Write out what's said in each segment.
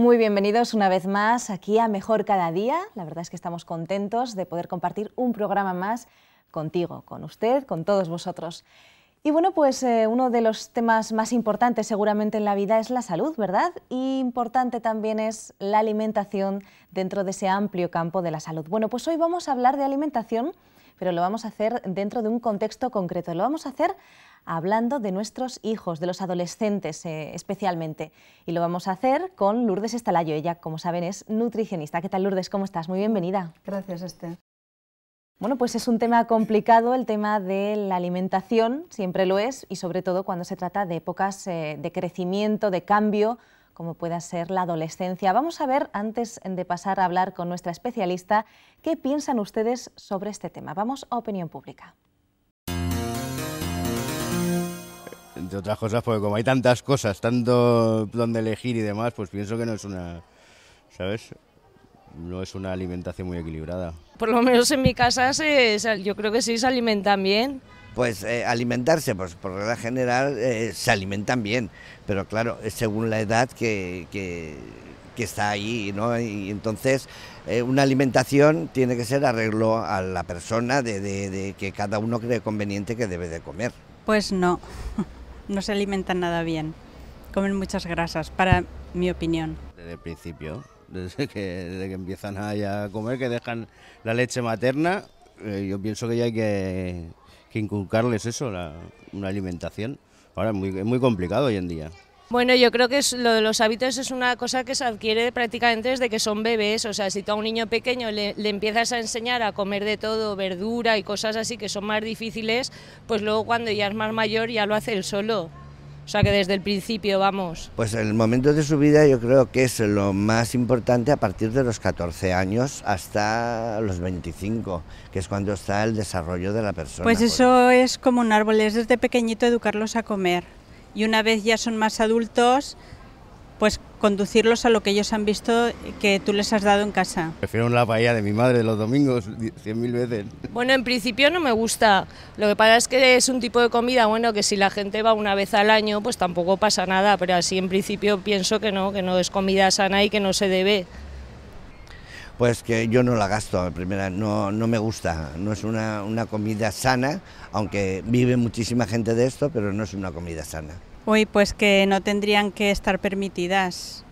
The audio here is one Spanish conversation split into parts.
Muy bienvenidos una vez más aquí a Mejor Cada Día. La verdad es que estamos contentos de poder compartir un programa más contigo, con usted, con todos vosotros. Y bueno, pues uno de los temas más importantes seguramente en la vida es la salud, ¿verdad? Y importante también es la alimentación dentro de ese amplio campo de la salud. Bueno, pues hoy vamos a hablar de alimentación, pero lo vamos a hacer dentro de un contexto concreto. Lo vamos a hacer hablando de nuestros hijos, de los adolescentes especialmente. Y lo vamos a hacer con Lourdes Estalayo. Ella, como saben, es nutricionista. ¿Qué tal, Lourdes? ¿Cómo estás? Muy bienvenida. Gracias, Esther. Bueno, pues es un tema complicado, el tema de la alimentación, siempre lo es, y sobre todo cuando se trata de épocas de crecimiento, de cambio, como pueda ser la adolescencia. Vamos a ver, antes de pasar a hablar con nuestra especialista, qué piensan ustedes sobre este tema. Vamos a Opinión Pública. Entre otras cosas, porque como hay tantas cosas, tanto donde elegir y demás, pues pienso que no es una, ¿sabes? No es una alimentación muy equilibrada. Por lo menos en mi casa yo creo que sí se alimentan bien. Pues alimentarse, pues por regla general se alimentan bien, pero claro, es según la edad que está ahí, ¿no? Y entonces una alimentación tiene que ser arreglo a la persona de que cada uno cree conveniente que debe de comer. Pues no, no se alimentan nada bien, comen muchas grasas, para mi opinión. Desde el principio, desde que empiezan a comer, que dejan la leche materna, yo pienso que ya hay que inculcarles eso, una alimentación. Ahora es muy complicado hoy en día. Bueno, yo creo que lo de los hábitos es una cosa que se adquiere prácticamente desde que son bebés. O sea, si tú a un niño pequeño le empiezas a enseñar a comer de todo, verdura y cosas así que son más difíciles, pues luego cuando ya es más mayor ya lo hace él solo. O sea que desde el principio, vamos. Pues el momento de su vida yo creo que es lo más importante a partir de los 14 años hasta los 25, que es cuando está el desarrollo de la persona. Pues eso es como un árbol, es desde pequeñito educarlos a comer. Y una vez ya son más adultos, pues conducirlos a lo que ellos han visto que tú les has dado en casa. Prefiero la paella de mi madre los domingos 100.000 veces. Bueno, en principio no me gusta. Lo que pasa es que es un tipo de comida, bueno, que si la gente va una vez al año, pues tampoco pasa nada, pero así en principio pienso que no es comida sana y que no se debe. Pues que yo no la gasto, primera, no me gusta, no es una comida sana, aunque vive muchísima gente de esto, pero no es una comida sana. Uy, pues que no tendrían que estar permitidas.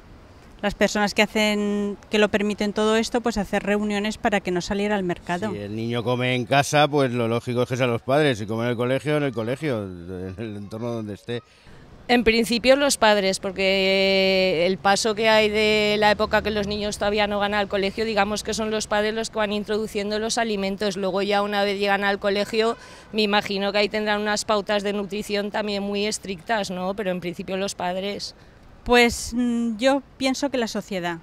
Las personas que lo permiten todo esto, pues hacer reuniones para que no saliera al mercado. Si el niño come en casa, pues lo lógico es que sean los padres, si come en el colegio, en el entorno donde esté. En principio los padres, porque el paso que hay de la época que los niños todavía no van al colegio, digamos que son los padres los que van introduciendo los alimentos. Luego ya una vez llegan al colegio, me imagino que ahí tendrán unas pautas de nutrición también muy estrictas, ¿no? Pero en principio los padres. Pues yo pienso que la sociedad,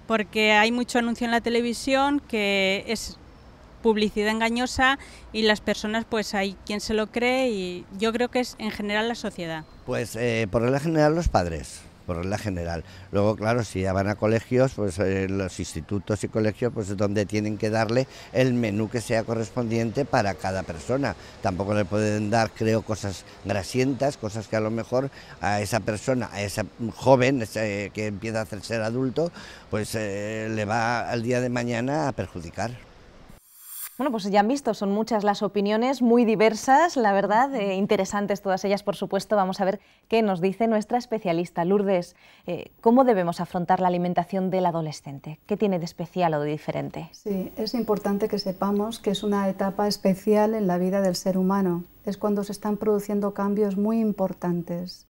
porque hay mucho anuncio en la televisión que es publicidad engañosa y las personas, pues hay quien se lo cree, y yo creo que es en general la sociedad. Pues por regla general los padres, por regla general. Luego, claro, si ya van a colegios, pues los institutos y colegios, pues es donde tienen que darle el menú que sea correspondiente para cada persona. Tampoco le pueden dar, creo, cosas grasientas, cosas que a lo mejor a esa persona, a ese joven que empieza a ser adulto, pues le va al día de mañana a perjudicar. Bueno, pues ya han visto, son muchas las opiniones, muy diversas, la verdad, interesantes todas ellas, por supuesto. Vamos a ver qué nos dice nuestra especialista. Lourdes, ¿cómo debemos afrontar la alimentación del adolescente? ¿Qué tiene de especial o de diferente? Sí, es importante que sepamos que es una etapa especial en la vida del ser humano. Es cuando se están produciendo cambios muy importantes.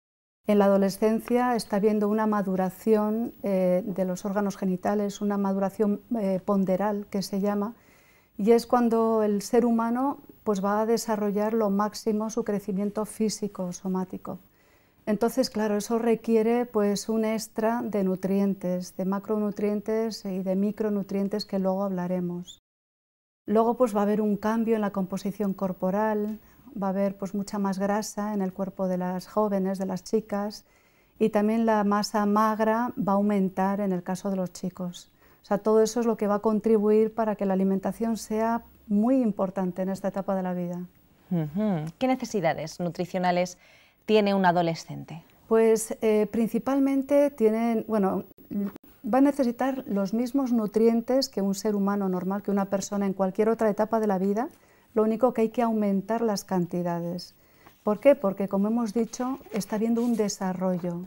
En la adolescencia está habiendo una maduración de los órganos genitales, una maduración ponderal que se llama, y es cuando el ser humano pues, va a desarrollar lo máximo su crecimiento físico, somático. Entonces, claro, eso requiere pues, un extra de nutrientes, de macronutrientes y de micronutrientes que luego hablaremos. Luego pues, va a haber un cambio en la composición corporal, va a haber pues, mucha más grasa en el cuerpo de las jóvenes, de las chicas, y también la masa magra va a aumentar en el caso de los chicos. O sea, todo eso es lo que va a contribuir para que la alimentación sea muy importante en esta etapa de la vida. ¿Qué necesidades nutricionales tiene un adolescente? Pues principalmente va a necesitar los mismos nutrientes que un ser humano normal, que una persona en cualquier otra etapa de la vida, lo único que hay que aumentar las cantidades. ¿Por qué? Porque, como hemos dicho, está habiendo un desarrollo.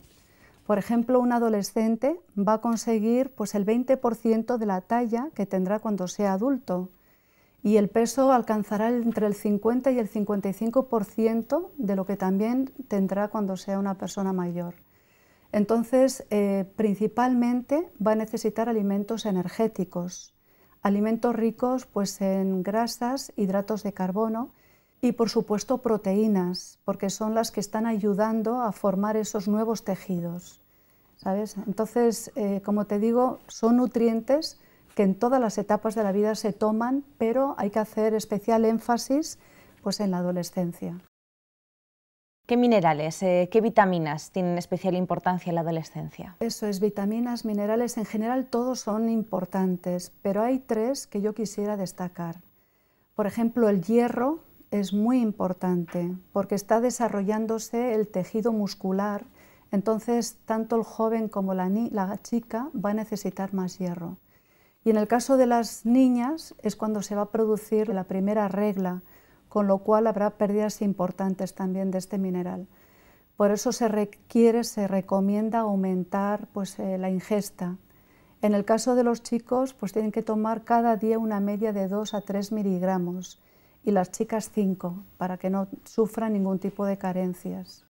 Por ejemplo, un adolescente va a conseguir pues, el 20% de la talla que tendrá cuando sea adulto y el peso alcanzará entre el 50 y el 55% de lo que también tendrá cuando sea una persona mayor. Entonces, principalmente va a necesitar alimentos energéticos, alimentos ricos pues, en grasas, hidratos de carbono y, por supuesto, proteínas, porque son las que están ayudando a formar esos nuevos tejidos, ¿sabes? Entonces, como te digo, son nutrientes que en todas las etapas de la vida se toman, pero hay que hacer especial énfasis pues, en la adolescencia. ¿Qué minerales, qué vitaminas tienen especial importancia en la adolescencia? Eso es, vitaminas, minerales, en general todos son importantes, pero hay 3 que yo quisiera destacar. Por ejemplo, el hierro es muy importante porque está desarrollándose el tejido muscular, entonces tanto el joven como la chica va a necesitar más hierro. Y en el caso de las niñas es cuando se va a producir la primera regla, con lo cual habrá pérdidas importantes también de este mineral. Por eso se recomienda aumentar pues, la ingesta. En el caso de los chicos, pues tienen que tomar cada día una media de 2 a 3 miligramos y las chicas 5, para que no sufran ningún tipo de carencias.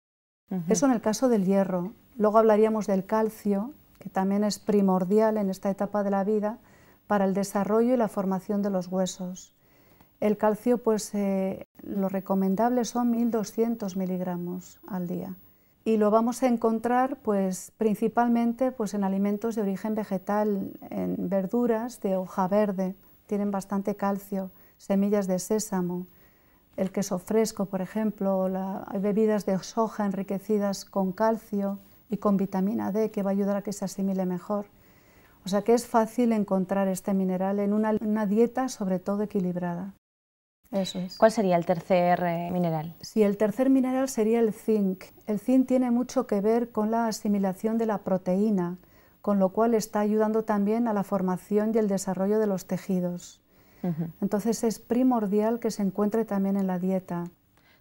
Eso en el caso del hierro. Luego hablaríamos del calcio, que también es primordial en esta etapa de la vida para el desarrollo y la formación de los huesos. El calcio, pues lo recomendable son 1200 miligramos al día. Y lo vamos a encontrar pues, principalmente pues, en alimentos de origen vegetal, en verduras de hoja verde, tienen bastante calcio, semillas de sésamo, el queso fresco, por ejemplo, hay bebidas de soja enriquecidas con calcio y con vitamina D, que va a ayudar a que se asimile mejor. O sea que es fácil encontrar este mineral en una dieta, sobre todo equilibrada. Eso es. ¿Cuál sería el tercer mineral? Sí, el tercer mineral sería el zinc. El zinc tiene mucho que ver con la asimilación de la proteína, con lo cual está ayudando también a la formación y el desarrollo de los tejidos. Entonces es primordial que se encuentre también en la dieta.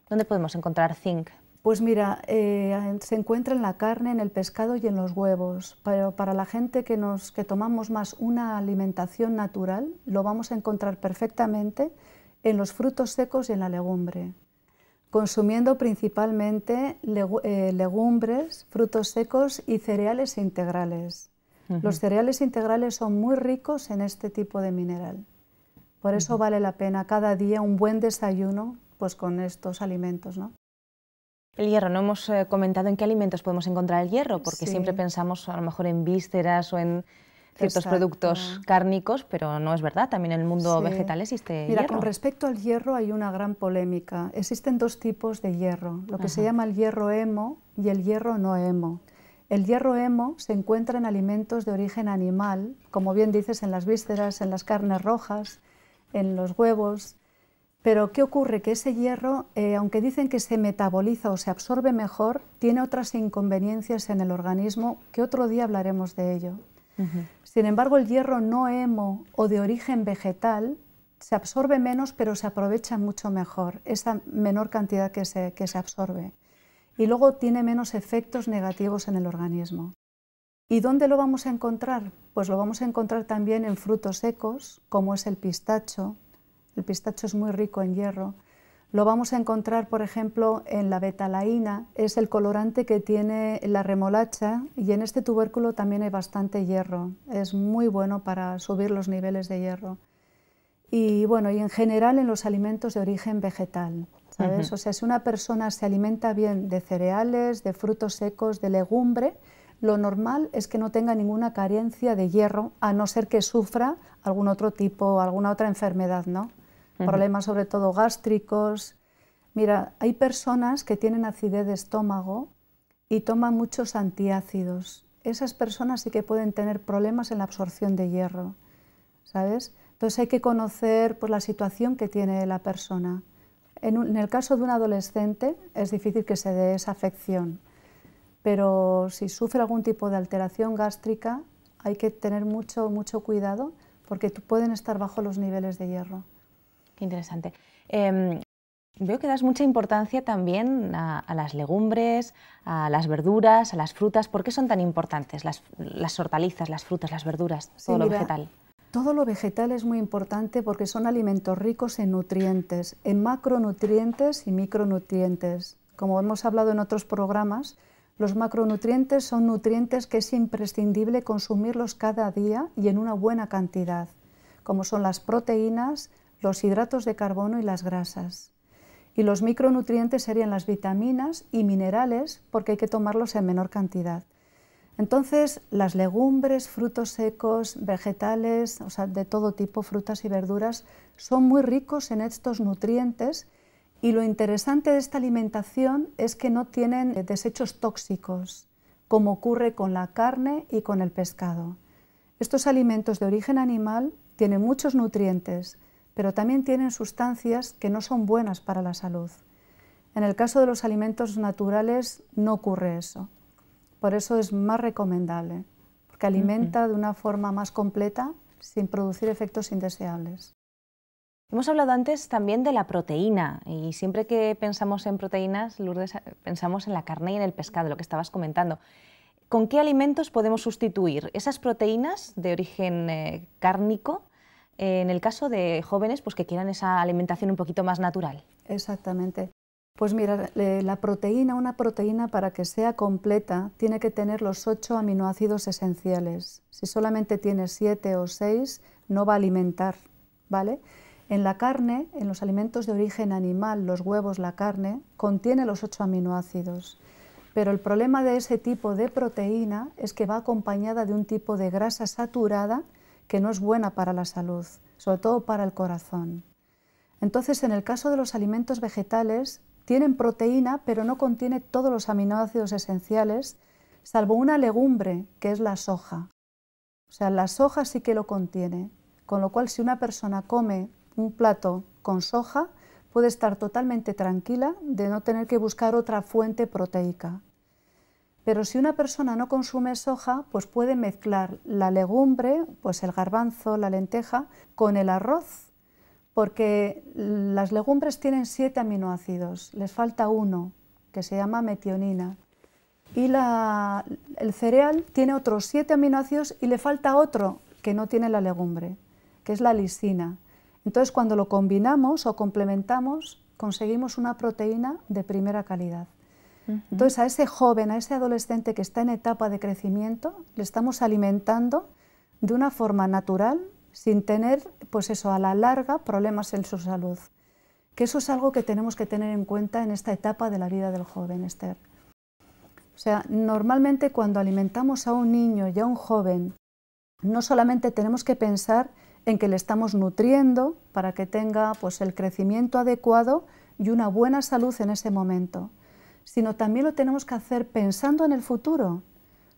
¿Dónde podemos encontrar zinc? Pues mira, se encuentra en la carne, en el pescado y en los huevos, pero para la gente que tomamos más una alimentación natural, lo vamos a encontrar perfectamente en los frutos secos y en la legumbre, consumiendo principalmente legumbres, frutos secos y cereales integrales. Los cereales integrales son muy ricos en este tipo de mineral. Por eso vale la pena cada día un buen desayuno pues, con estos alimentos, ¿no? El hierro, no hemos comentado en qué alimentos podemos encontrar el hierro, porque siempre pensamos a lo mejor en vísceras o en ciertos productos cárnicos, pero no es verdad, también en el mundo vegetal existe Mira, hierro. Con respecto al hierro hay una gran polémica. Existen 2 tipos de hierro, lo que se llama el hierro hemo y el hierro no hemo. El hierro hemo se encuentra en alimentos de origen animal, como bien dices, en las vísceras, en las carnes rojas, en los huevos. Pero ¿qué ocurre? Que ese hierro, aunque dicen que se metaboliza o se absorbe mejor, tiene otras inconveniencias en el organismo, que otro día hablaremos de ello. Sin embargo, el hierro no hemo o de origen vegetal se absorbe menos, pero se aprovecha mucho mejor, esa menor cantidad que se absorbe. Y luego tiene menos efectos negativos en el organismo. ¿Y dónde lo vamos a encontrar? Pues lo vamos a encontrar también en frutos secos, como es el pistacho. El pistacho es muy rico en hierro. Lo vamos a encontrar, por ejemplo, en la betalaína, es el colorante que tiene la remolacha, y en este tubérculo también hay bastante hierro. Es muy bueno para subir los niveles de hierro. Y bueno, y en general en los alimentos de origen vegetal, ¿sabes? O sea, si una persona se alimenta bien de cereales, de frutos secos, de legumbre, lo normal es que no tenga ninguna carencia de hierro, a no ser que sufra algún otro tipo, alguna otra enfermedad, ¿no? Problemas sobre todo gástricos. Mira, hay personas que tienen acidez de estómago y toman muchos antiácidos. Esas personas sí que pueden tener problemas en la absorción de hierro, ¿sabes? Entonces hay que conocer pues, la situación que tiene la persona. En el caso de un adolescente es difícil que se dé esa afección, pero si sufre algún tipo de alteración gástrica hay que tener mucho cuidado porque pueden estar bajo los niveles de hierro. Qué interesante. Veo que das mucha importancia también a las legumbres, a las verduras, a las frutas. ¿Por qué son tan importantes las hortalizas, las frutas, las verduras, todo lo vegetal? Todo lo vegetal es muy importante porque son alimentos ricos en nutrientes, en macronutrientes y micronutrientes. Como hemos hablado en otros programas, los macronutrientes son nutrientes que es imprescindible consumirlos cada día y en una buena cantidad, como son las proteínas, los hidratos de carbono y las grasas. Y los micronutrientes serían las vitaminas y minerales porque hay que tomarlos en menor cantidad. Entonces, las legumbres, frutos secos, vegetales, o sea, de todo tipo, frutas y verduras, son muy ricos en estos nutrientes y lo interesante de esta alimentación es que no tienen desechos tóxicos, como ocurre con la carne y con el pescado. Estos alimentos de origen animal tienen muchos nutrientes, pero también tienen sustancias que no son buenas para la salud. En el caso de los alimentos naturales no ocurre eso. Por eso es más recomendable, porque alimenta de una forma más completa sin producir efectos indeseables. Hemos hablado antes también de la proteína y siempre que pensamos en proteínas, Lourdes, pensamos en la carne y en el pescado, lo que estabas comentando. ¿Con qué alimentos podemos sustituir esas proteínas de origen cárnico en el caso de jóvenes pues, que quieran esa alimentación un poquito más natural? Exactamente. Pues mira, una proteína para que sea completa tiene que tener los 8 aminoácidos esenciales. Si solamente tiene 7 o 6 no va a alimentar, ¿vale? En la carne, en los alimentos de origen animal, los huevos, la carne, contiene los 8 aminoácidos. Pero el problema de ese tipo de proteína es que va acompañada de un tipo de grasa saturada que no es buena para la salud, sobre todo para el corazón. Entonces, en el caso de los alimentos vegetales, tienen proteína, pero no contiene todos los aminoácidos esenciales, salvo una legumbre, que es la soja. O sea, la soja sí que lo contiene, con lo cual si una persona come un plato con soja, puede estar totalmente tranquila de no tener que buscar otra fuente proteica. Pero si una persona no consume soja, pues puede mezclar la legumbre, pues el garbanzo, la lenteja, con el arroz, porque las legumbres tienen 7 aminoácidos, les falta uno, que se llama metionina. Y el cereal tiene otros 7 aminoácidos y le falta otro que no tiene la legumbre, que es la lisina. Entonces, cuando lo combinamos o complementamos, conseguimos una proteína de primera calidad. Entonces, a ese joven, a ese adolescente que está en etapa de crecimiento, le estamos alimentando de una forma natural, sin tener, pues eso, a la larga, problemas en su salud. Que eso es algo que tenemos que tener en cuenta en esta etapa de la vida del joven, Esther. O sea, normalmente cuando alimentamos a un niño y a un joven, no solamente tenemos que pensar en que le estamos nutriendo para que tenga pues, el crecimiento adecuado y una buena salud en ese momento, sino también lo tenemos que hacer pensando en el futuro,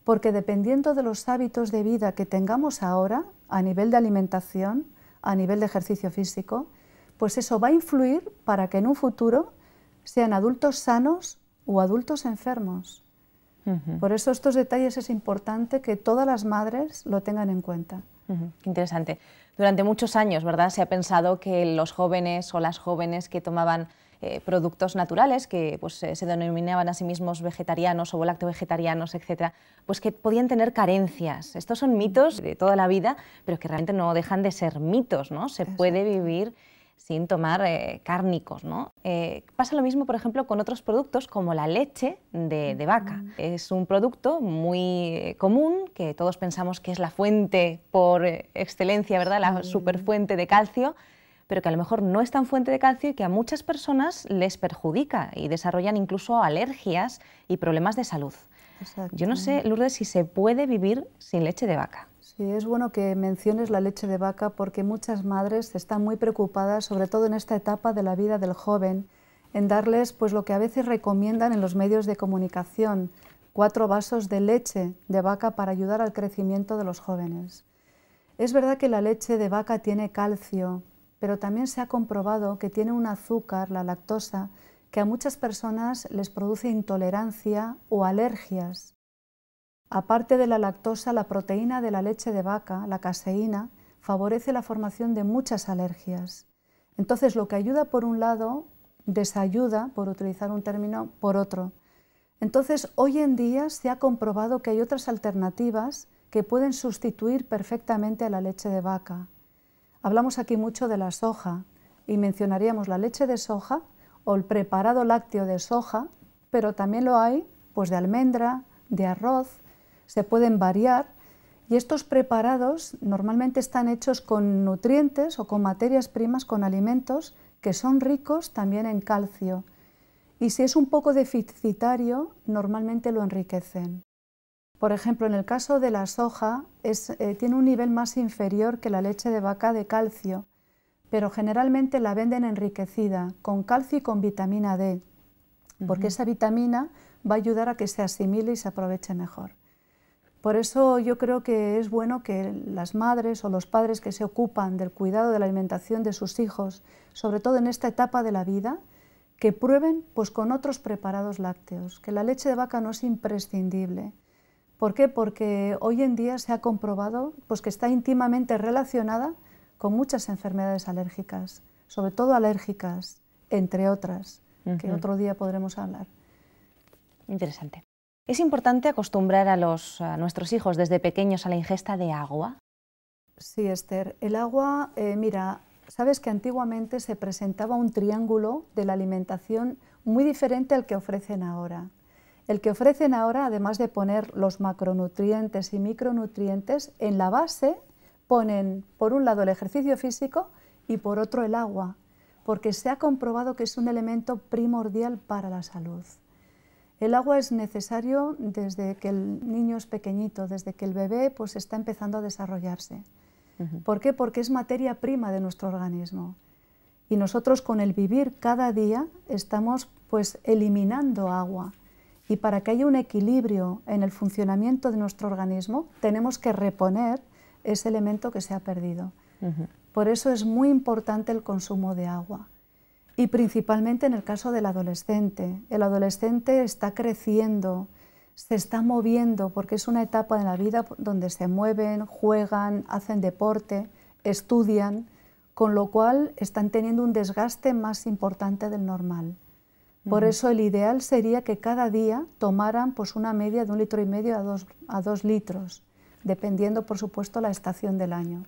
porque dependiendo de los hábitos de vida que tengamos ahora, a nivel de alimentación, a nivel de ejercicio físico, pues eso va a influir para que en un futuro sean adultos sanos o adultos enfermos. Por eso estos detalles es importante que todas las madres lo tengan en cuenta. Qué interesante. Durante muchos años, ¿verdad?, se ha pensado que los jóvenes o las jóvenes que tomaban productos naturales, que pues, se denominaban a sí mismos vegetarianos o lacto-vegetarianos, etcétera, pues que podían tener carencias. Estos son mitos de toda la vida, pero que realmente no dejan de ser mitos, ¿no? Se puede vivir sin tomar cárnicos, ¿no? Pasa lo mismo, por ejemplo, con otros productos como la leche de vaca. Es un producto muy común, que todos pensamos que es la fuente por excelencia, ¿verdad?, la superfuente de calcio, pero que a lo mejor no es tan fuente de calcio y que a muchas personas les perjudica y desarrollan incluso alergias y problemas de salud. Exacto. Yo no sé, Lourdes, si se puede vivir sin leche de vaca. Sí, es bueno que menciones la leche de vaca porque muchas madres están muy preocupadas, sobre todo en esta etapa de la vida del joven, en darles pues, lo que a veces recomiendan en los medios de comunicación, 4 vasos de leche de vaca para ayudar al crecimiento de los jóvenes. Es verdad que la leche de vaca tiene calcio, pero también se ha comprobado que tiene un azúcar, la lactosa, que a muchas personas les produce intolerancia o alergias. Aparte de la lactosa, la proteína de la leche de vaca, la caseína, favorece la formación de muchas alergias. Entonces, lo que ayuda por un lado, desayuda, por utilizar un término, por otro. Entonces, hoy en día se ha comprobado que hay otras alternativas que pueden sustituir perfectamente a la leche de vaca. Hablamos aquí mucho de la soja y mencionaríamos la leche de soja o el preparado lácteo de soja, pero también lo hay pues, de almendra, de arroz, se pueden variar y estos preparados normalmente están hechos con nutrientes o con materias primas, con alimentos que son ricos también en calcio. Y si es un poco deficitario, normalmente lo enriquecen. Por ejemplo, en el caso de la soja, tiene un nivel más inferior que la leche de vaca de calcio, pero generalmente la venden enriquecida, con calcio y con vitamina D, porque esa vitamina va a ayudar a que se asimile y se aproveche mejor. Por eso yo creo que es bueno que las madres o los padres que se ocupan del cuidado de la alimentación de sus hijos, sobre todo en esta etapa de la vida, que prueben pues, con otros preparados lácteos, que la leche de vaca no es imprescindible. ¿Por qué? Porque hoy en día se ha comprobado pues, que está íntimamente relacionada con muchas enfermedades alérgicas, sobre todo alérgicas, entre otras, que otro día podremos hablar. Interesante. ¿Es importante acostumbrar a nuestros hijos desde pequeños a la ingesta de agua? Sí, Esther. El agua, mira, sabes que antiguamente se presentaba un triángulo de la alimentación muy diferente al que ofrecen ahora. El que ofrecen ahora, además de poner los macronutrientes y micronutrientes, en la base ponen por un lado el ejercicio físico y por otro el agua, porque se ha comprobado que es un elemento primordial para la salud. El agua es necesario desde que el niño es pequeñito, desde que el bebé pues, está empezando a desarrollarse. ¿Por qué? Porque es materia prima de nuestro organismo. Y nosotros con el vivir cada día estamos pues, eliminando agua. Y para que haya un equilibrio en el funcionamiento de nuestro organismo, tenemos que reponer ese elemento que se ha perdido. Por eso es muy importante el consumo de agua. Y principalmente en el caso del adolescente. El adolescente está creciendo, se está moviendo, porque es una etapa de la vida donde se mueven, juegan, hacen deporte, estudian, con lo cual están teniendo un desgaste más importante del normal. Por eso el ideal sería que cada día tomaran pues, una media de 1,5 litros a 2 litros, dependiendo, por supuesto, la estación del año.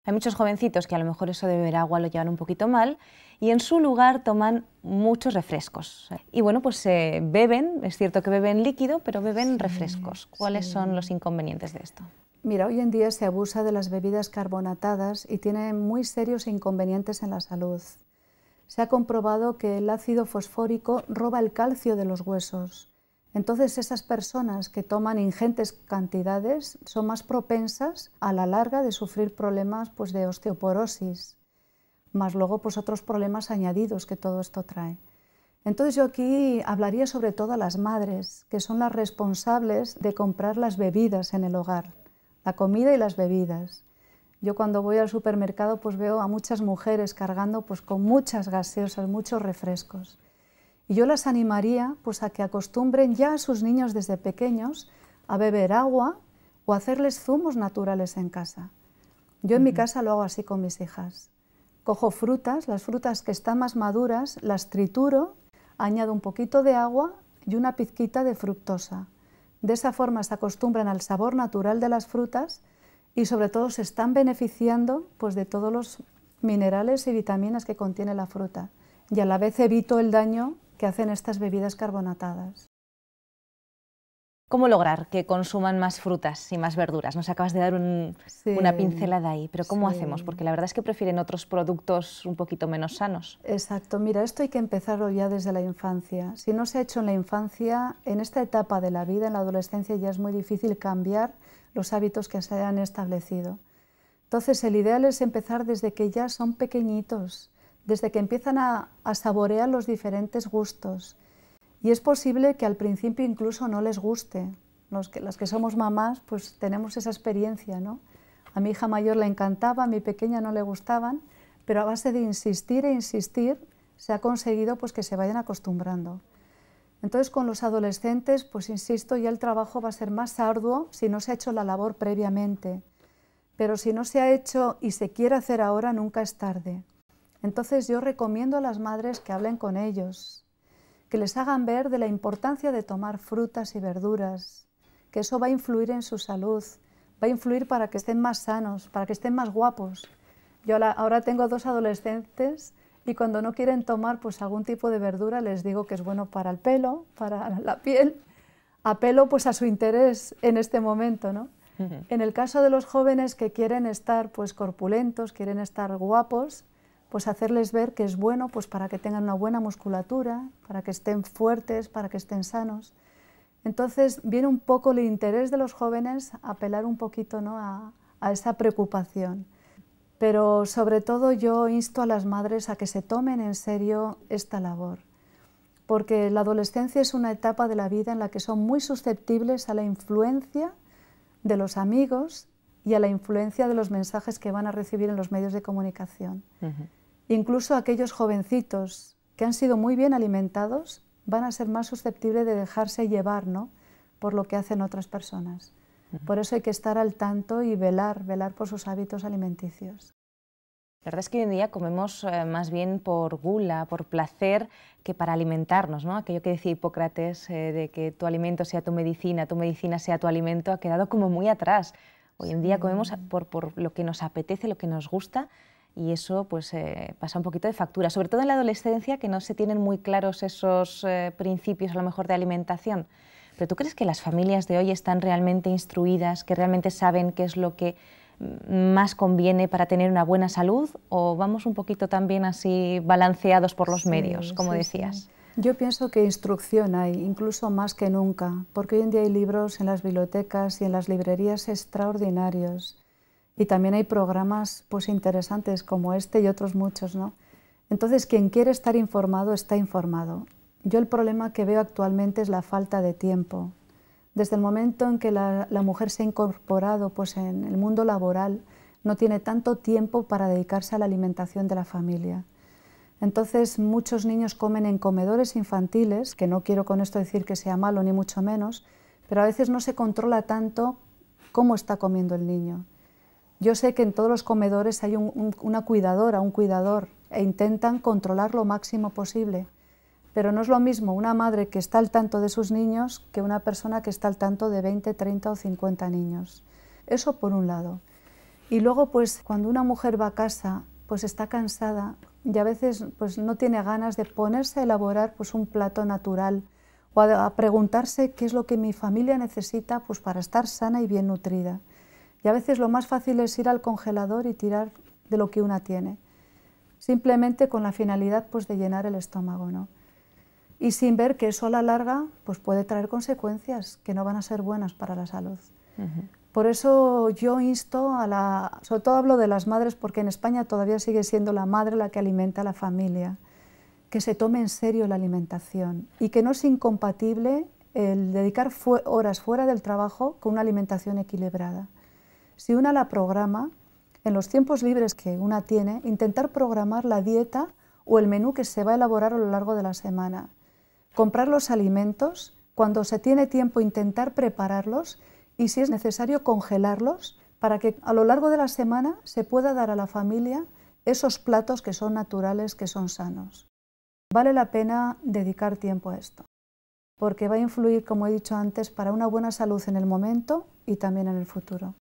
Hay muchos jovencitos que a lo mejor eso de beber agua lo llevan un poquito mal y en su lugar toman muchos refrescos. Y bueno, pues beben, es cierto que beben líquido, pero beben refrescos. ¿Cuáles son los inconvenientes de esto? Mira, hoy en día se abusa de las bebidas carbonatadas y tiene muy serios inconvenientes en la salud. Se ha comprobado que el ácido fosfórico roba el calcio de los huesos. Entonces esas personas que toman ingentes cantidades son más propensas a la larga de sufrir problemas pues, de osteoporosis, más luego pues, otros problemas añadidos que todo esto trae. Entonces yo aquí hablaría sobre todo a las madres, que son las responsables de comprar las bebidas en el hogar, la comida y las bebidas. Yo cuando voy al supermercado pues, veo a muchas mujeres cargando pues, con muchas gaseosas, muchos refrescos. Y yo las animaría pues, a que acostumbren ya a sus niños desde pequeños a beber agua o a hacerles zumos naturales en casa. Yo en mi casa lo hago así con mis hijas. Cojo frutas, las frutas que están más maduras, las trituro, añado un poquito de agua y una pizquita de fructosa. De esa forma se acostumbran al sabor natural de las frutas y sobre todo se están beneficiando pues, de todos los minerales y vitaminas que contiene la fruta. Y a la vez evito el daño que hacen estas bebidas carbonatadas. ¿Cómo lograr que consuman más frutas y más verduras? Nos acabas de dar una pincelada ahí, pero ¿cómo hacemos? Porque la verdad es que prefieren otros productos un poquito menos sanos. Exacto, mira, esto hay que empezarlo ya desde la infancia. Si no se ha hecho en la infancia, en esta etapa de la vida, en la adolescencia, ya es muy difícil cambiar los hábitos que se han establecido. Entonces, el ideal es empezar desde que ya son pequeñitos, desde que empiezan a saborear los diferentes gustos. Y es posible que al principio incluso no les guste. Las que somos mamás pues tenemos esa experiencia, ¿no? A mi hija mayor le encantaba, a mi pequeña no le gustaban, pero a base de insistir e insistir se ha conseguido pues que se vayan acostumbrando. Entonces con los adolescentes, pues insisto, ya el trabajo va a ser más arduo si no se ha hecho la labor previamente, pero si no se ha hecho y se quiere hacer ahora, nunca es tarde. Entonces yo recomiendo a las madres que hablen con ellos, que les hagan ver de la importancia de tomar frutas y verduras, que eso va a influir en su salud, va a influir para que estén más sanos, para que estén más guapos. Yo ahora tengo 2 adolescentes y cuando no quieren tomar pues algún tipo de verdura les digo que es bueno para el pelo, para la piel, apelo pues a su interés en este momento, ¿no? En el caso de los jóvenes que quieren estar pues corpulentos, quieren estar guapos, pues hacerles ver que es bueno pues para que tengan una buena musculatura, para que estén fuertes, para que estén sanos. Entonces viene un poco el interés de los jóvenes a apelar un poquito, ¿no?, a esa preocupación. Pero sobre todo yo insto a las madres a que se tomen en serio esta labor, porque la adolescencia es una etapa de la vida en la que son muy susceptibles a la influencia de los amigos y a la influencia de los mensajes que van a recibir en los medios de comunicación. Incluso aquellos jovencitos que han sido muy bien alimentados van a ser más susceptibles de dejarse llevar, ¿no?, por lo que hacen otras personas. Por eso hay que estar al tanto y velar por sus hábitos alimenticios. La verdad es que hoy en día comemos más bien por gula, por placer, que para alimentarnos, ¿no? Aquello que decía Hipócrates de que tu alimento sea tu medicina sea tu alimento, ha quedado como muy atrás. Hoy en día comemos por lo que nos apetece, lo que nos gusta, y eso pues pasa un poquito de factura, sobre todo en la adolescencia, que no se tienen muy claros esos principios a lo mejor de alimentación. ¿Pero tú crees que las familias de hoy están realmente instruidas, que realmente saben qué es lo que más conviene para tener una buena salud, o vamos un poquito también así balanceados por los medios, como decías? Sí. Yo pienso que instrucción hay, incluso más que nunca, porque hoy en día hay libros en las bibliotecas y en las librerías extraordinarios, y también hay programas pues interesantes como este y otros muchos, ¿no? Entonces quien quiere estar informado está informado. Yo el problema que veo actualmente es la falta de tiempo. Desde el momento en que la mujer se ha incorporado pues, en el mundo laboral, no tiene tanto tiempo para dedicarse a la alimentación de la familia. Entonces muchos niños comen en comedores infantiles, que no quiero con esto decir que sea malo ni mucho menos, pero a veces no se controla tanto cómo está comiendo el niño. Yo sé que en todos los comedores hay una cuidadora, un cuidador, e intentan controlar lo máximo posible. Pero no es lo mismo una madre que está al tanto de sus niños que una persona que está al tanto de 20, 30 o 50 niños. Eso por un lado. Y luego, pues, cuando una mujer va a casa, pues está cansada y a veces pues, no tiene ganas de ponerse a elaborar pues, un plato natural o a preguntarse qué es lo que mi familia necesita pues, para estar sana y bien nutrida. Y a veces lo más fácil es ir al congelador y tirar de lo que una tiene, simplemente con la finalidad pues, de llenar el estómago, ¿no? Y sin ver que eso a la larga pues puede traer consecuencias que no van a ser buenas para la salud. Por eso yo insto sobre todo hablo de las madres, porque en España todavía sigue siendo la madre la que alimenta a la familia, que se tome en serio la alimentación y que no es incompatible el dedicar horas fuera del trabajo con una alimentación equilibrada. Si una la programa, en los tiempos libres que una tiene, intentar programar la dieta o el menú que se va a elaborar a lo largo de la semana. Comprar los alimentos, cuando se tiene tiempo intentar prepararlos y si es necesario congelarlos para que a lo largo de la semana se pueda dar a la familia esos platos que son naturales, que son sanos. Vale la pena dedicar tiempo a esto, porque va a influir, como he dicho antes, para una buena salud en el momento y también en el futuro.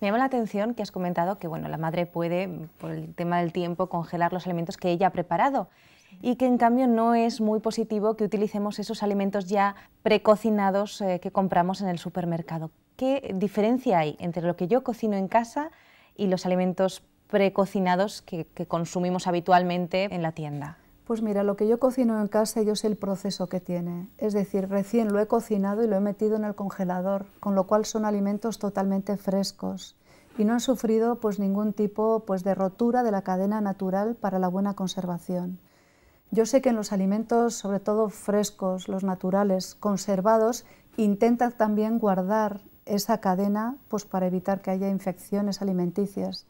Me llama la atención que has comentado que bueno, la madre puede, por el tema del tiempo, congelar los alimentos que ella ha preparado y que en cambio no es muy positivo que utilicemos esos alimentos ya precocinados que compramos en el supermercado. ¿Qué diferencia hay entre lo que yo cocino en casa y los alimentos precocinados que consumimos habitualmente en la tienda? Pues mira, lo que yo cocino en casa yo sé el proceso que tiene, es decir, recién lo he cocinado y lo he metido en el congelador, con lo cual son alimentos totalmente frescos y no han sufrido pues, ningún tipo pues, de rotura de la cadena natural para la buena conservación. Yo sé que en los alimentos, sobre todo frescos, los naturales, conservados, intentan también guardar esa cadena pues, para evitar que haya infecciones alimenticias.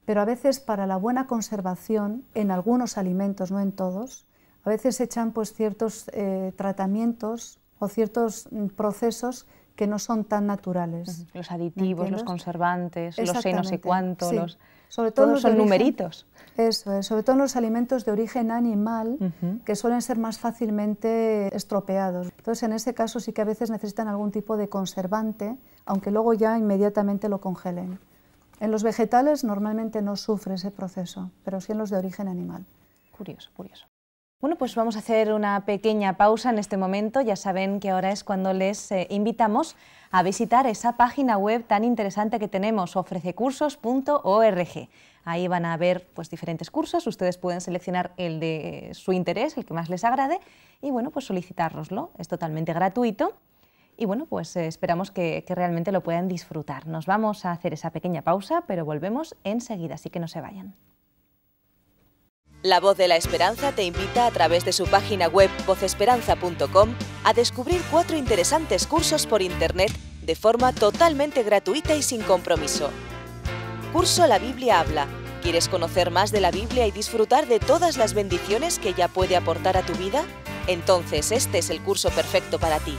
pero a veces para la buena conservación, en algunos alimentos, no en todos, a veces se echan pues ciertos tratamientos o ciertos procesos que no son tan naturales. Los aditivos, los conservantes, los no sé cuánto, sí. Sobre todo todos son numeritos. Eso es, sobre todo en los alimentos de origen animal, que suelen ser más fácilmente estropeados. Entonces, en ese caso sí que a veces necesitan algún tipo de conservante, aunque luego ya inmediatamente lo congelen. En los vegetales normalmente no sufre ese proceso, pero sí en los de origen animal. Curioso, curioso. Bueno, pues vamos a hacer una pequeña pausa en este momento. Ya saben que ahora es cuando les invitamos a visitar esa página web tan interesante que tenemos, ofrececursos.org. Ahí van a ver pues, diferentes cursos, ustedes pueden seleccionar el de su interés, el que más les agrade, y bueno, pues solicitárnoslo. Es totalmente gratuito y bueno, pues esperamos que realmente lo puedan disfrutar. Nos vamos a hacer esa pequeña pausa, pero volvemos enseguida, así que no se vayan. La Voz de la Esperanza te invita a través de su página web vocesperanza.com a descubrir 4 interesantes cursos por Internet de forma totalmente gratuita y sin compromiso. Curso La Biblia habla. ¿Quieres conocer más de la Biblia y disfrutar de todas las bendiciones que ella puede aportar a tu vida? Entonces este es el curso perfecto para ti.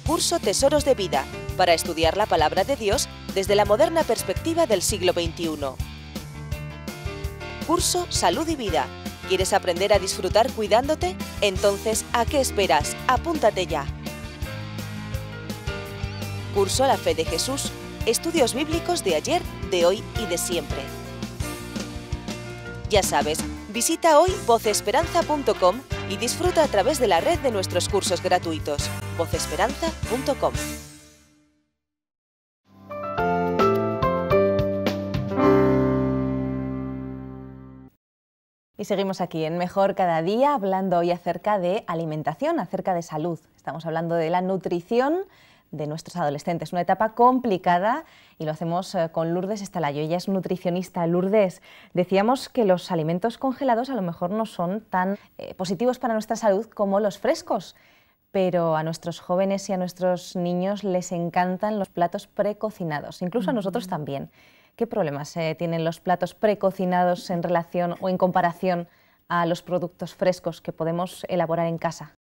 Curso Tesoros de Vida, para estudiar la Palabra de Dios desde la moderna perspectiva del siglo XXI. Curso Salud y Vida. ¿Quieres aprender a disfrutar cuidándote? Entonces, ¿a qué esperas? Apúntate ya. Curso La Fe de Jesús. Estudios bíblicos de ayer, de hoy y de siempre. Ya sabes, visita hoy vocesperanza.com y disfruta a través de la red de nuestros cursos gratuitos. vocesperanza.com. Y seguimos aquí en Mejor Cada Día, hablando hoy acerca de alimentación, acerca de salud. Estamos hablando de la nutrición de nuestros adolescentes, una etapa complicada, y lo hacemos con Lourdes Estalayo. Ella es nutricionista. Lourdes, decíamos que los alimentos congelados a lo mejor no son tan positivos para nuestra salud como los frescos, pero a nuestros jóvenes y a nuestros niños les encantan los platos precocinados, incluso a nosotros también. ¿Qué problemas tienen los platos precocinados en relación o en comparación a los productos frescos que podemos elaborar en casa?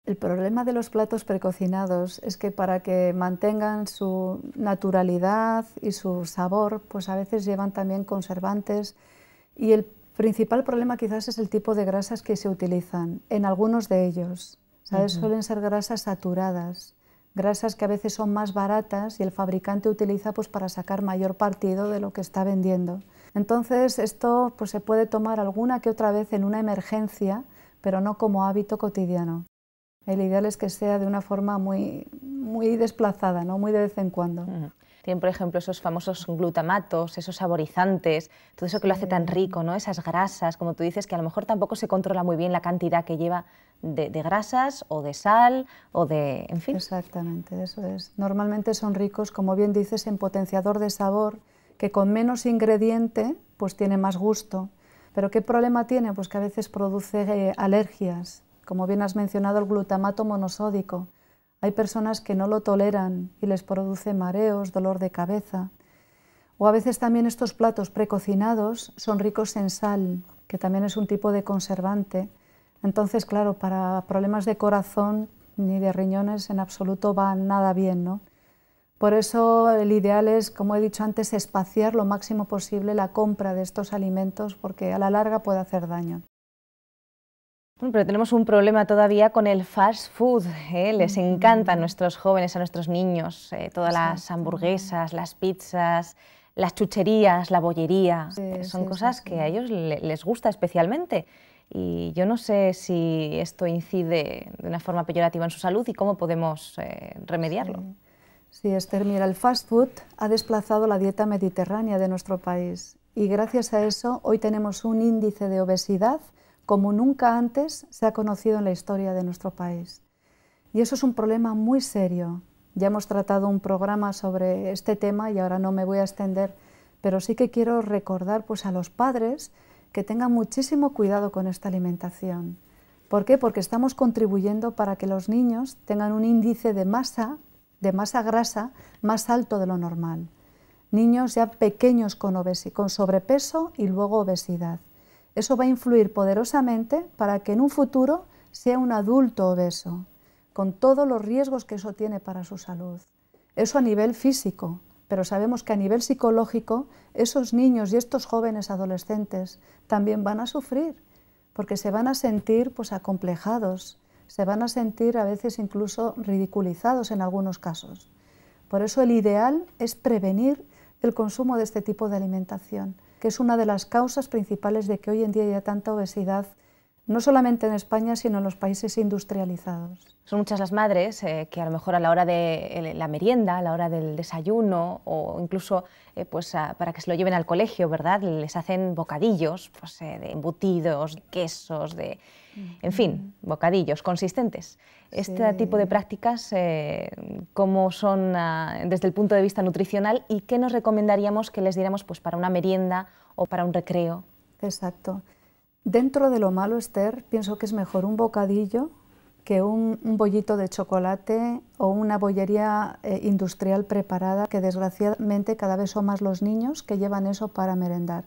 El problema de los platos precocinados es que para que mantengan su naturalidad y su sabor, pues a veces llevan también conservantes, y el principal problema quizás es el tipo de grasas que se utilizan en algunos de ellos. ¿Sabes? Suelen ser grasas saturadas, grasas que a veces son más baratas y el fabricante utiliza pues, para sacar mayor partido de lo que está vendiendo. Entonces esto pues, se puede tomar alguna que otra vez en una emergencia, pero no como hábito cotidiano. El ideal es que sea de una forma muy desplazada, ¿no? Muy de vez en cuando. Tienen, por ejemplo, esos famosos glutamatos, esos saborizantes, todo eso que lo hace tan rico, ¿no? Esas grasas, como tú dices, que a lo mejor tampoco se controla muy bien la cantidad que lleva de grasas o de sal o de... en fin. Exactamente, eso es. Normalmente son ricos, como bien dices, en potenciador de sabor, que con menos ingrediente pues tiene más gusto. Pero ¿qué problema tiene? Pues que a veces produce alergias, como bien has mencionado el glutamato monosódico. Hay personas que no lo toleran y les produce mareos, dolor de cabeza. O a veces también estos platos precocinados son ricos en sal, que también es un tipo de conservante. Entonces, claro, para problemas de corazón ni de riñones en absoluto va nada bien, ¿no? Por eso el ideal es, como he dicho antes, espaciar lo máximo posible la compra de estos alimentos, porque a la larga puede hacer daño. Bueno, pero tenemos un problema todavía con el fast food, ¿eh? Les encanta a nuestros jóvenes, a nuestros niños, todas las hamburguesas, las pizzas, las chucherías, la bollería. Son cosas que a ellos les gusta especialmente. Y yo no sé si esto incide de una forma peyorativa en su salud y cómo podemos remediarlo. Sí, Esther, mira, el fast food ha desplazado la dieta mediterránea de nuestro país y gracias a eso hoy tenemos un índice de obesidad como nunca antes se ha conocido en la historia de nuestro país. Y eso es un problema muy serio. Ya hemos tratado un programa sobre este tema y ahora no me voy a extender, pero sí que quiero recordar pues, a los padres que tengan muchísimo cuidado con esta alimentación. ¿Por qué? Porque estamos contribuyendo para que los niños tengan un índice de masa grasa más alto de lo normal. niños ya pequeños con sobrepeso y luego obesidad. Eso va a influir poderosamente para que en un futuro sea un adulto obeso, con todos los riesgos que eso tiene para su salud. Eso a nivel físico, pero sabemos que a nivel psicológico esos niños y estos jóvenes adolescentes también van a sufrir, porque se van a sentir pues acomplejados, se van a sentir a veces incluso ridiculizados en algunos casos. Por eso el ideal es prevenir el consumo de este tipo de alimentación, que es una de las causas principales de que hoy en día haya tanta obesidad, no solamente en España, sino en los países industrializados. Son muchas las madres que a lo mejor a la hora de la merienda, a la hora del desayuno o incluso para que se lo lleven al colegio, ¿verdad? Les hacen bocadillos pues, de embutidos, quesos, en fin, bocadillos consistentes. Sí. Este tipo de prácticas, ¿cómo son desde el punto de vista nutricional y qué nos recomendaríamos que les diéramos pues, para una merienda o para un recreo? Exacto. Dentro de lo malo, Esther, pienso que es mejor un bocadillo que un bollito de chocolate o una bollería industrial preparada, que desgraciadamente cada vez son más los niños que llevan eso para merendar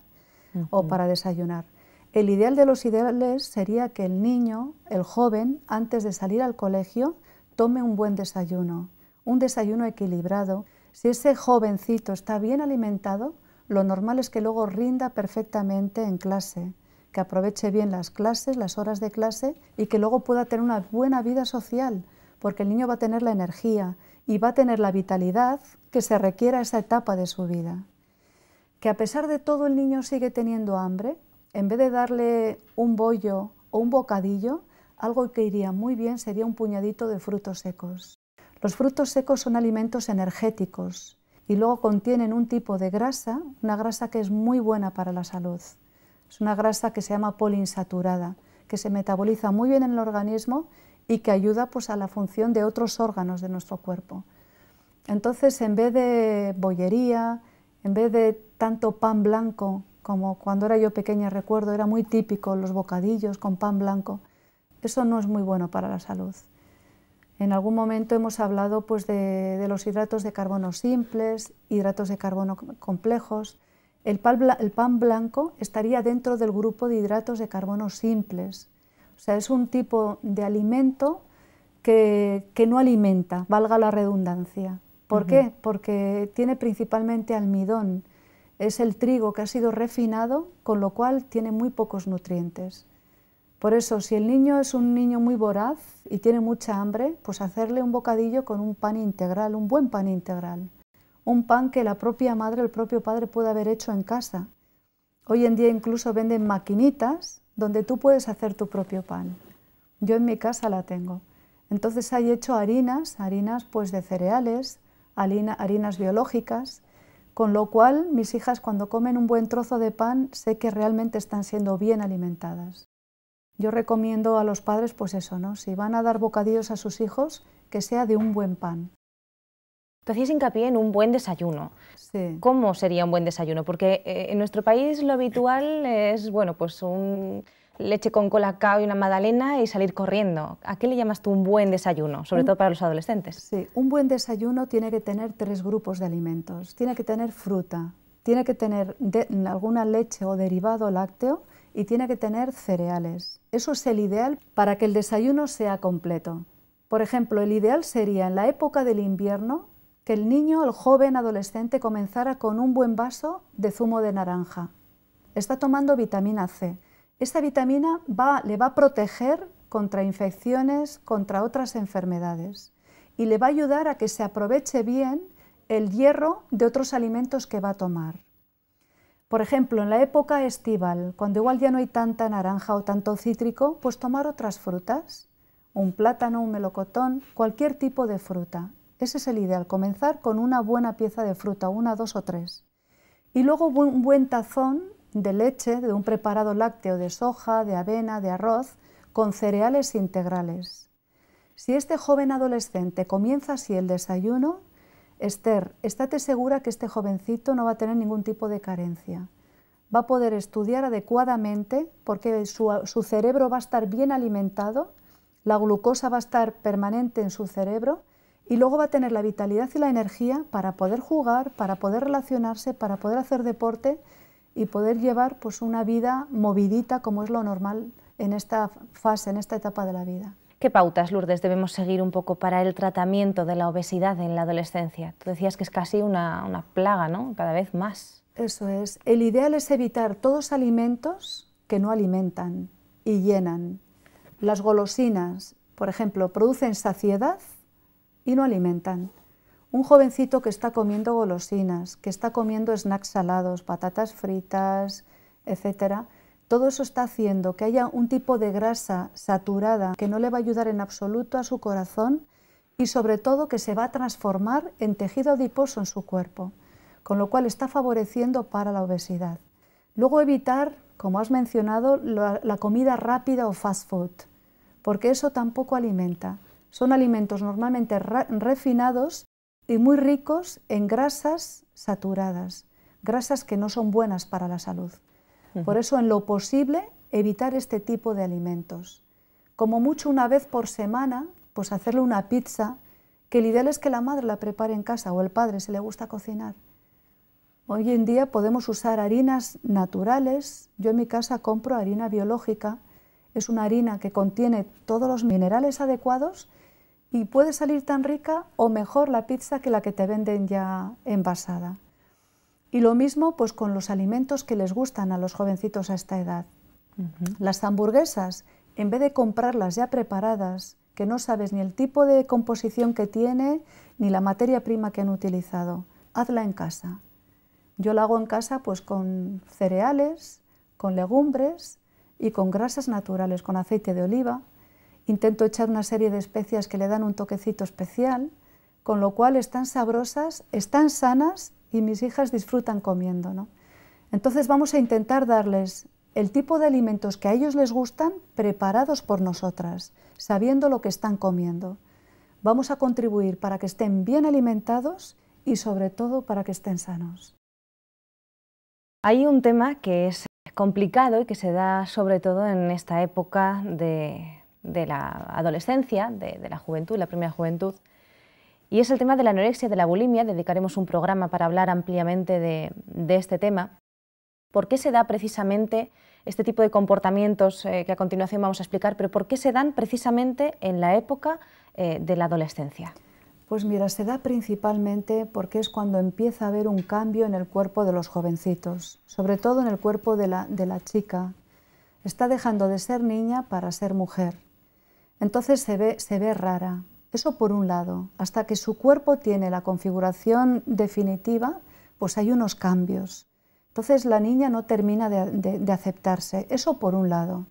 o para desayunar. El ideal de los ideales sería que el niño, el joven, antes de salir al colegio, tome un buen desayuno, un desayuno equilibrado. Si ese jovencito está bien alimentado, lo normal es que luego rinda perfectamente en clase, que aproveche bien las clases, las horas de clase y que luego pueda tener una buena vida social, porque el niño va a tener la energía y va a tener la vitalidad que se requiere a esa etapa de su vida. Que a pesar de todo el niño sigue teniendo hambre, en vez de darle un bollo o un bocadillo, algo que iría muy bien sería un puñadito de frutos secos. Los frutos secos son alimentos energéticos y luego contienen un tipo de grasa, una grasa que es muy buena para la salud. Es una grasa que se llama poliinsaturada, que se metaboliza muy bien en el organismo y que ayuda pues, a la función de otros órganos de nuestro cuerpo. Entonces, en vez de bollería, en vez de tanto pan blanco, como cuando era yo pequeña recuerdo, era muy típico los bocadillos con pan blanco, eso no es muy bueno para la salud. En algún momento hemos hablado pues, de los hidratos de carbono simples, hidratos de carbono complejos. El pan blanco estaría dentro del grupo de hidratos de carbono simples. O sea, es un tipo de alimento que no alimenta, valga la redundancia. ¿Por qué? Porque tiene principalmente almidón. Es el trigo que ha sido refinado, con lo cual tiene muy pocos nutrientes. Por eso, si el niño es un niño muy voraz y tiene mucha hambre, pues hacerle un bocadillo con un pan integral, un buen pan integral. Un pan que la propia madre, el propio padre puede haber hecho en casa. Hoy en día incluso venden maquinitas donde tú puedes hacer tu propio pan. Yo en mi casa la tengo. Entonces hay hecho harinas pues de cereales, harinas biológicas, con lo cual mis hijas cuando comen un buen trozo de pan sé que realmente están siendo bien alimentadas. Yo recomiendo a los padres pues eso, ¿no? Si van a dar bocadillos a sus hijos, que sea de un buen pan. Tú hacías hincapié en un buen desayuno. Sí. ¿Cómo sería un buen desayuno? Porque en nuestro país lo habitual es, bueno, pues un leche con colacao y una magdalena y salir corriendo. ¿A qué le llamas tú un buen desayuno, sobre todo para los adolescentes? Sí, un buen desayuno tiene que tener 3 grupos de alimentos. Tiene que tener fruta, tiene que tener alguna leche o derivado lácteo y tiene que tener cereales. Eso es el ideal para que el desayuno sea completo. Por ejemplo, el ideal sería en la época del invierno que el niño, el joven adolescente, comenzara con un buen vaso de zumo de naranja. Está tomando vitamina C. Esta vitamina le va a proteger contra infecciones, contra otras enfermedades y le va a ayudar a que se aproveche bien el hierro de otros alimentos que va a tomar. Por ejemplo, en la época estival, cuando igual ya no hay tanta naranja o tanto cítrico, pues tomar otras frutas, un plátano, un melocotón, cualquier tipo de fruta. Ese es el ideal, comenzar con una buena pieza de fruta, 1, 2 o 3. Y luego un buen tazón de leche, de un preparado lácteo de soja, de avena, de arroz, con cereales integrales. Si este joven adolescente comienza así el desayuno, Esther, estate segura que este jovencito no va a tener ningún tipo de carencia. Va a poder estudiar adecuadamente porque su cerebro va a estar bien alimentado, la glucosa va a estar permanente en su cerebro Y luego va a tener la vitalidad y la energía para poder jugar, para poder relacionarse, para poder hacer deporte y poder llevar pues una vida movidita como es lo normal en esta fase, en esta etapa de la vida. ¿Qué pautas, Lourdes, debemos seguir un poco para el tratamiento de la obesidad en la adolescencia? Tú decías que es casi una plaga, ¿no? Cada vez más. Eso es. El ideal es evitar todos alimentos que no alimentan y llenan. Las golosinas, por ejemplo, producen saciedad y no alimentan. Un jovencito que está comiendo golosinas, que está comiendo snacks salados, patatas fritas, etcétera, todo eso está haciendo que haya un tipo de grasa saturada que no le va a ayudar en absoluto a su corazón y sobre todo que se va a transformar en tejido adiposo en su cuerpo, con lo cual está favoreciendo para la obesidad. Luego evitar, como has mencionado, la comida rápida o fast food, porque eso tampoco alimenta. Son alimentos normalmente refinados y muy ricos en grasas saturadas, grasas que no son buenas para la salud. Por eso, en lo posible, evitar este tipo de alimentos. Como mucho una vez por semana, pues hacerle una pizza, que el ideal es que la madre la prepare en casa o el padre, si le gusta cocinar. Hoy en día podemos usar harinas naturales. Yo en mi casa compro harina biológica. Es una harina que contiene todos los minerales adecuados y puede salir tan rica o mejor la pizza que la que te venden ya envasada. Y lo mismo pues con los alimentos que les gustan a los jovencitos a esta edad. Las hamburguesas, en vez de comprarlas ya preparadas, que no sabes ni el tipo de composición que tiene, ni la materia prima que han utilizado, hazla en casa. Yo la hago en casa pues con cereales, con legumbres y con grasas naturales, con aceite de oliva. Intento echar una serie de especias que le dan un toquecito especial, con lo cual están sabrosas, están sanas y mis hijas disfrutan comiendo, ¿no? Entonces vamos a intentar darles el tipo de alimentos que a ellos les gustan preparados por nosotras, sabiendo lo que están comiendo. Vamos a contribuir para que estén bien alimentados y sobre todo para que estén sanos. Hay un tema que es complicado y que se da sobre todo en esta época de la adolescencia, de la juventud, la primera juventud, y es el tema de la anorexia, de la bulimia. Dedicaremos un programa para hablar ampliamente de este tema. ¿Por qué se da precisamente este tipo de comportamientos que a continuación vamos a explicar, pero por qué se dan precisamente en la época de la adolescencia? Pues mira, se da principalmente porque es cuando empieza a haber un cambio en el cuerpo de los jovencitos, sobre todo en el cuerpo de la chica. Está dejando de ser niña para ser mujer. Entonces se ve rara. Eso por un lado. Hasta que su cuerpo tiene la configuración definitiva, pues hay unos cambios. Entonces la niña no termina de aceptarse. Eso por un lado.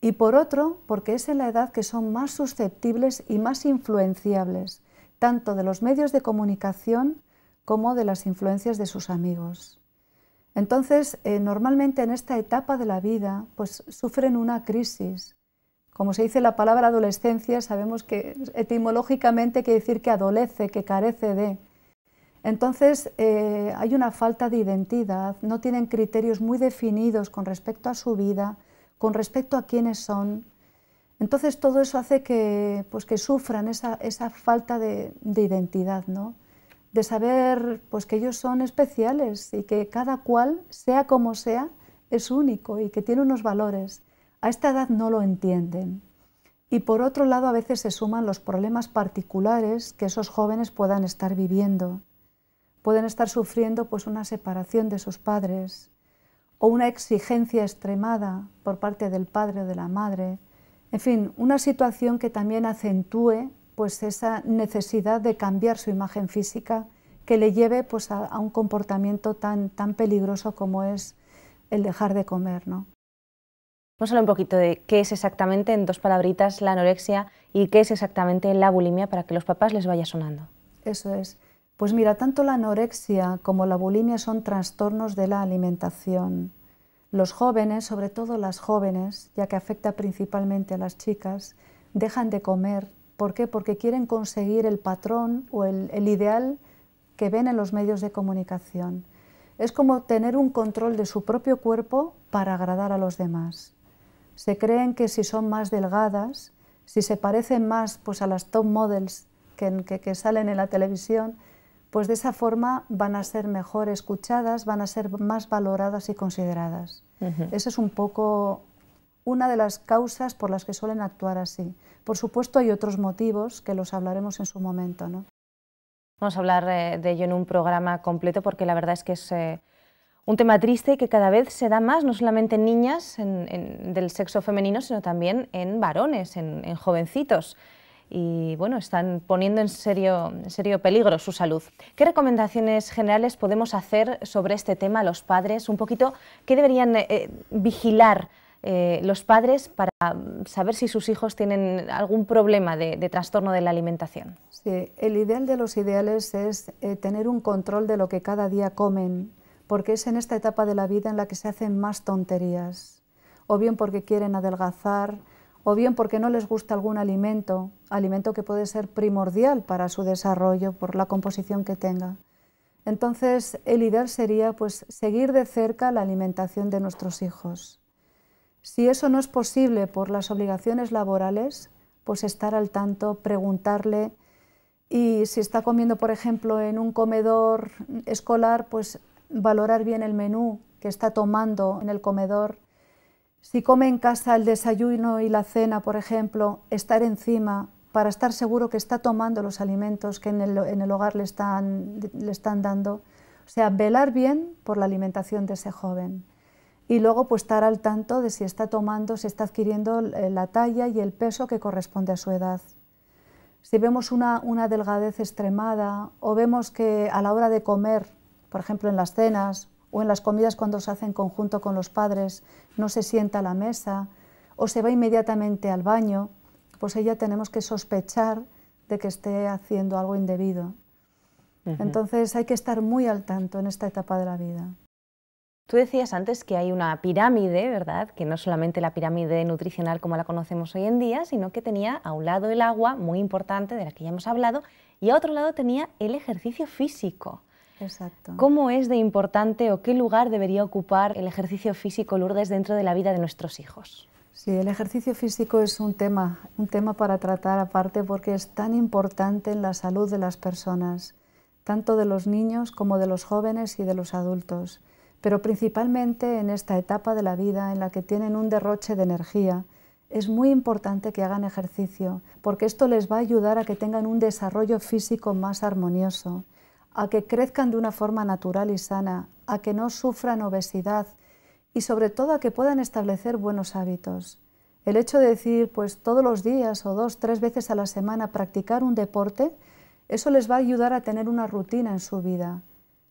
Y por otro, porque es en la edad que son más susceptibles y más influenciables, tanto de los medios de comunicación como de las influencias de sus amigos. Entonces, normalmente en esta etapa de la vida, pues sufren una crisis. Como se dice la palabra adolescencia, sabemos que etimológicamente quiere decir que adolece, que carece de. Entonces hay una falta de identidad, no tienen criterios muy definidos con respecto a su vida, con respecto a quiénes son. Entonces todo eso hace que sufran esa falta de identidad, ¿no? De saber pues, que ellos son especiales y que cada cual, sea como sea, es único y que tiene unos valores. A esta edad no lo entienden. Y por otro lado, a veces se suman los problemas particulares que esos jóvenes puedan estar viviendo. Pueden estar sufriendo pues, una separación de sus padres o una exigencia extremada por parte del padre o de la madre. En fin, una situación que también acentúe pues, esa necesidad de cambiar su imagen física que le lleve pues, a un comportamiento tan peligroso como es el dejar de comer, ¿no? Vamos a hablar un poquito de qué es exactamente, en dos palabritas, la anorexia y qué es exactamente la bulimia para que los papás les vaya sonando. Eso es. Pues mira, tanto la anorexia como la bulimia son trastornos de la alimentación. Los jóvenes, sobre todo las jóvenes, ya que afecta principalmente a las chicas, dejan de comer. ¿Por qué? Porque quieren conseguir el patrón o el ideal que ven en los medios de comunicación. Es como tener un control de su propio cuerpo para agradar a los demás. Se creen que si son más delgadas, si se parecen más pues, a las top models que salen en la televisión, pues de esa forma van a ser mejor escuchadas, van a ser más valoradas y consideradas. Esa es un poco una de las causas por las que suelen actuar así. Por supuesto hay otros motivos que los hablaremos en su momento, ¿no? Vamos a hablar de ello en un programa completo porque la verdad es que es un tema triste que cada vez se da más, no solamente en niñas del sexo femenino, sino también en varones, en jovencitos. Y bueno, están poniendo en serio peligro su salud. ¿Qué recomendaciones generales podemos hacer sobre este tema a los padres? Un poquito, ¿qué deberían vigilar los padres para saber si sus hijos tienen algún problema de trastorno de la alimentación? Sí, el ideal de los ideales es tener un control de lo que cada día comen, porque es en esta etapa de la vida en la que se hacen más tonterías, o bien porque quieren adelgazar, o bien porque no les gusta algún alimento que puede ser primordial para su desarrollo por la composición que tenga. Entonces, el ideal sería pues, seguir de cerca la alimentación de nuestros hijos. Si eso no es posible por las obligaciones laborales, pues estar al tanto, preguntarle, y si está comiendo, por ejemplo, en un comedor escolar, pues valorar bien el menú que está tomando en el comedor. Si come en casa el desayuno y la cena, por ejemplo, estar encima para estar seguro que está tomando los alimentos que en el hogar le están dando. O sea, velar bien por la alimentación de ese joven. Y luego pues estar al tanto de si está tomando, si está adquiriendo la talla y el peso que corresponde a su edad. Si vemos una delgadez extremada o vemos que a la hora de comer, por ejemplo en las cenas, o en las comidas cuando se hace en conjunto con los padres, no se sienta a la mesa o se va inmediatamente al baño, pues ahí ya tenemos que sospechar de que esté haciendo algo indebido. Entonces hay que estar muy al tanto en esta etapa de la vida. Tú decías antes que hay una pirámide, ¿verdad? Que no solamente la pirámide nutricional como la conocemos hoy en día, sino que tenía a un lado el agua, muy importante, de la que ya hemos hablado, y a otro lado tenía el ejercicio físico. Exacto. ¿Cómo es de importante o qué lugar debería ocupar el ejercicio físico, Lourdes, dentro de la vida de nuestros hijos? Sí, el ejercicio físico es un tema para tratar aparte porque es tan importante en la salud de las personas, tanto de los niños como de los jóvenes y de los adultos, pero principalmente en esta etapa de la vida en la que tienen un derroche de energía. Es muy importante que hagan ejercicio porque esto les va a ayudar a que tengan un desarrollo físico más armonioso, a que crezcan de una forma natural y sana, a que no sufran obesidad y sobre todo a que puedan establecer buenos hábitos. El hecho de decir pues todos los días o 2 o 3 veces a la semana practicar un deporte, eso les va a ayudar a tener una rutina en su vida,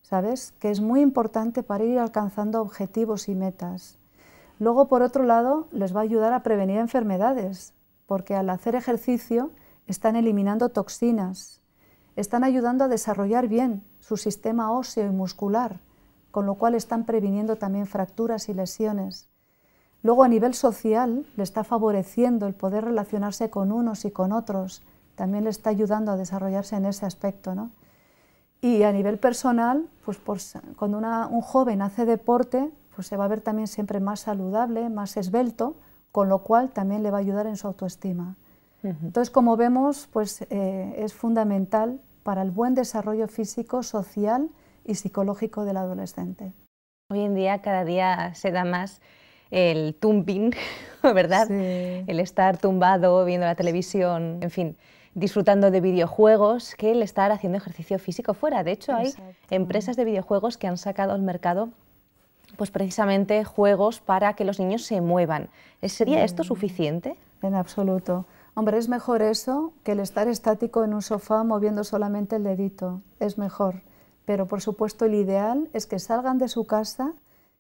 ¿sabes? Que es muy importante para ir alcanzando objetivos y metas. Luego, por otro lado, les va a ayudar a prevenir enfermedades, porque al hacer ejercicio están eliminando toxinas, están ayudando a desarrollar bien su sistema óseo y muscular, con lo cual están previniendo también fracturas y lesiones. Luego a nivel social le está favoreciendo el poder relacionarse con unos y con otros, también le está ayudando a desarrollarse en ese aspecto, ¿no? Y a nivel personal, pues cuando un joven hace deporte, pues se va a ver también siempre más saludable, más esbelto, con lo cual también le va a ayudar en su autoestima. Entonces, como vemos, pues, es fundamental para el buen desarrollo físico, social y psicológico del adolescente. Hoy en día cada día se da más el tumbing, ¿verdad? Sí. El estar tumbado, viendo la televisión, en fin, disfrutando de videojuegos, que el estar haciendo ejercicio físico fuera. De hecho, hay empresas de videojuegos que han sacado al mercado pues precisamente juegos para que los niños se muevan. ¿Sería esto suficiente? En absoluto. Hombre, es mejor eso que el estar estático en un sofá moviendo solamente el dedito. Es mejor. Pero, por supuesto, el ideal es que salgan de su casa